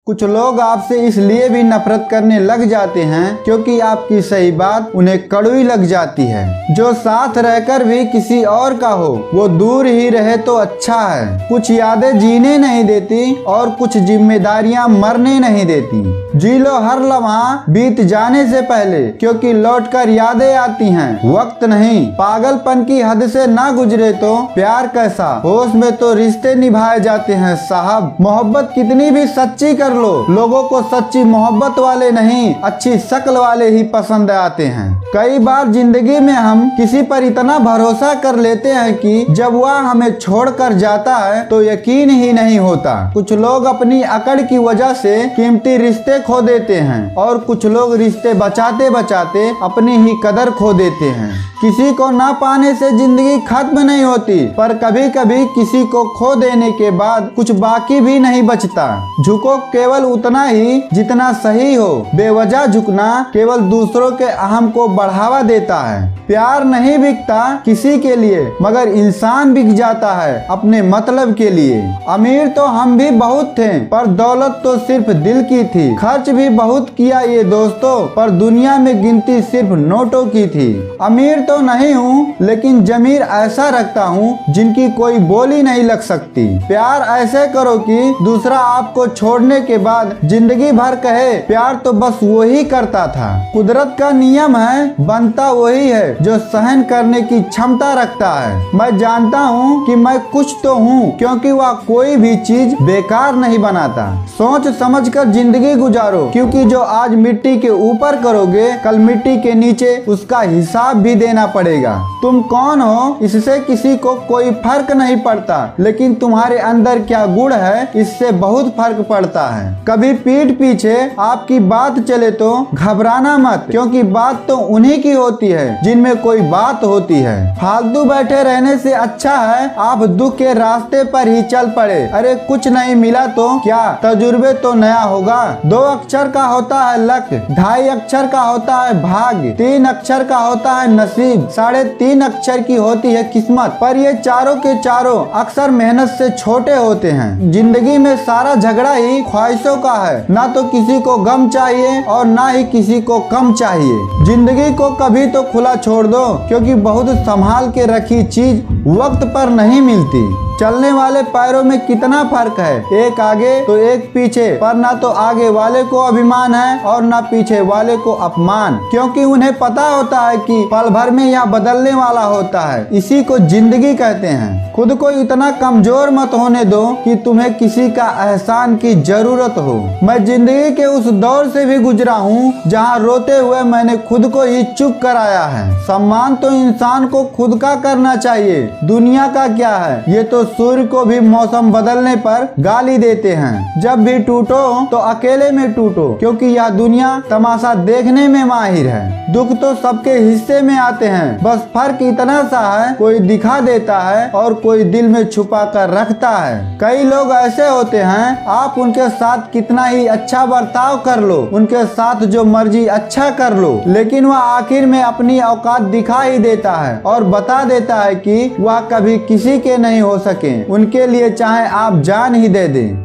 कुछ लोग आपसे इसलिए भी नफरत करने लग जाते हैं क्योंकि आपकी सही बात उन्हें कड़वी लग जाती है। जो साथ रहकर भी किसी और का हो वो दूर ही रहे तो अच्छा है। कुछ यादें जीने नहीं देती और कुछ जिम्मेदारियां मरने नहीं देती। जी लो हर लम्हा बीत जाने से पहले, क्योंकि लौटकर यादें आती हैं, वक्त नहीं। पागलपन की हद से ना गुजरे तो प्यार कैसा, होश में तो रिश्ते निभाए जाते हैं साहब। मोहब्बत कितनी भी सच्ची कर लो, लोगों को सच्ची मोहब्बत वाले नहीं, अच्छी शक्ल वाले ही पसंद आते हैं। कई बार जिंदगी में हम किसी पर इतना भरोसा कर लेते हैं कि जब वह हमें छोड़कर जाता है तो यकीन ही नहीं होता। कुछ लोग अपनी अकड़ की वजह से कीमती रिश्ते खो देते हैं और कुछ लोग रिश्ते बचाते बचाते अपनी ही कदर खो देते हैं। किसी को ना पाने से जिंदगी खत्म नहीं होती, पर कभी कभी किसी को खो देने के बाद कुछ बाकी भी नहीं बचता। झुको केवल उतना ही जितना सही हो। बेवजह झुकना केवल दूसरों के अहम को बढ़ावा देता है। प्यार नहीं बिकता किसी के लिए, मगर इंसान बिक जाता है अपने मतलब के लिए। अमीर तो हम भी बहुत थे, पर दौलत तो सिर्फ दिल की थी। खर्च भी बहुत किया ये दोस्तों, पर दुनिया में गिनती सिर्फ नोटों की थी। अमीर तो नहीं हूँ, लेकिन जमीर ऐसा रखता हूँ जिनकी कोई बोली नहीं लग सकती। प्यार ऐसे करो कि दूसरा आपको छोड़ने के बाद जिंदगी भर कहे प्यार तो बस वही करता था। कुदरत का नियम है, बनता वही है जो सहन करने की क्षमता रखता है। मैं जानता हूँ कि मैं कुछ तो हूँ, क्योंकि वह कोई भी चीज बेकार नहीं बनाता। सोच समझकर जिंदगी गुजारो, क्योंकि जो आज मिट्टी के ऊपर करोगे कल मिट्टी के नीचे उसका हिसाब भी देना पड़ेगा। तुम कौन हो इससे किसी को कोई फर्क नहीं पड़ता, लेकिन तुम्हारे अंदर क्या गुण है इससे बहुत फर्क पड़ता है। कभी पीठ पीछे आपकी बात चले तो घबराना मत, क्योंकि बात तो उन्हीं की होती है जिनमें कोई बात होती है। फालतू बैठे रहने से अच्छा है आप दुख के रास्ते पर ही चल पड़े। अरे कुछ नहीं मिला तो क्या, तजुर्बे तो नया होगा। 2 अक्षर का होता है लक, 2.5 अक्षर का होता है भाग्य, 3 अक्षर का होता है नसीब, 3.5 अक्षर की होती है किस्मत। पर ये चारों के चारों अक्सर मेहनत से छोटे होते हैं। जिंदगी में सारा झगड़ा ही ख्वाहिशों का है, ना तो किसी को गम चाहिए और ना ही किसी को कम चाहिए। जिंदगी को कभी तो खुला छोड़ दो, क्योंकि बहुत संभाल के रखी चीज वक्त पर नहीं मिलती। चलने वाले पैरों में कितना फर्क है, एक आगे तो एक पीछे, पर ना तो आगे वाले को अभिमान है और ना पीछे वाले को अपमान, क्योंकि उन्हें पता होता है कि पल भर में यह बदलने वाला होता है। इसी को जिंदगी कहते हैं। खुद को इतना कमजोर मत होने दो कि तुम्हें किसी का एहसान की जरूरत हो। मैं जिंदगी के उस दौर से भी गुजरा हूँ जहाँ रोते हुए मैंने खुद को ही चुप कराया है। सम्मान तो इंसान को खुद का करना चाहिए, दुनिया का क्या है। ये तो सूर्य को भी मौसम बदलने पर गाली देते हैं। जब भी टूटो तो अकेले में टूटो, क्योंकि यह दुनिया तमाशा देखने में माहिर है। दुख तो सबके हिस्से में आते हैं, बस फर्क इतना सा है, कोई दिखा देता है और कोई दिल में छुपा कर रखता है। कई लोग ऐसे होते हैं, आप उनके साथ कितना ही अच्छा बर्ताव कर लो, उनके साथ जो मर्जी अच्छा कर लो, लेकिन वह आखिर में अपनी औकात दिखा ही देता है और बता देता है कि वह कभी किसी के नहीं हो सके। उनके लिए चाहे आप जान ही दे दें।